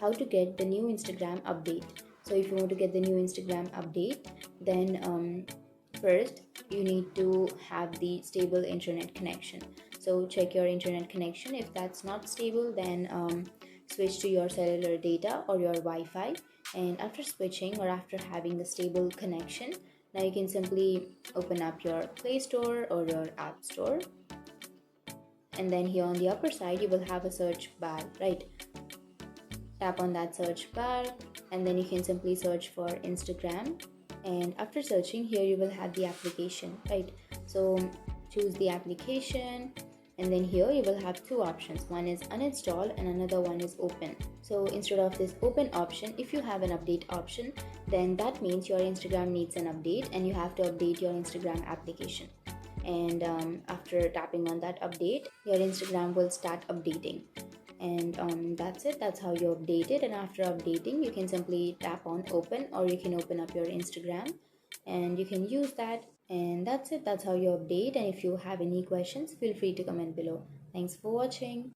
how to get the new Instagram update. So if you want to get the new Instagram update, then first you need to have the stable internet connection. So check your internet connection. If that's not stable, then switch to your cellular data or your Wi-Fi. And after switching or after having a stable connection, now you can simply open up your Play Store or your App Store, and then here on the upper side you will have a search bar, right? Tap on that search bar, and then you can simply search for Instagram. And after searching, here you will have the application, right? So choose the application, and then here you will have two options. One is uninstall and another one is open. So instead of this open option, if you have an update option, then that means your Instagram needs an update and you have to update your Instagram application. And after tapping on that update, your Instagram will start updating. And that's it. That's how you update it. And after updating, you can simply tap on open, or you can open up your Instagram and you can use that. And that's it. That's how you update. And if you have any questions, feel free to comment below. Thanks for watching.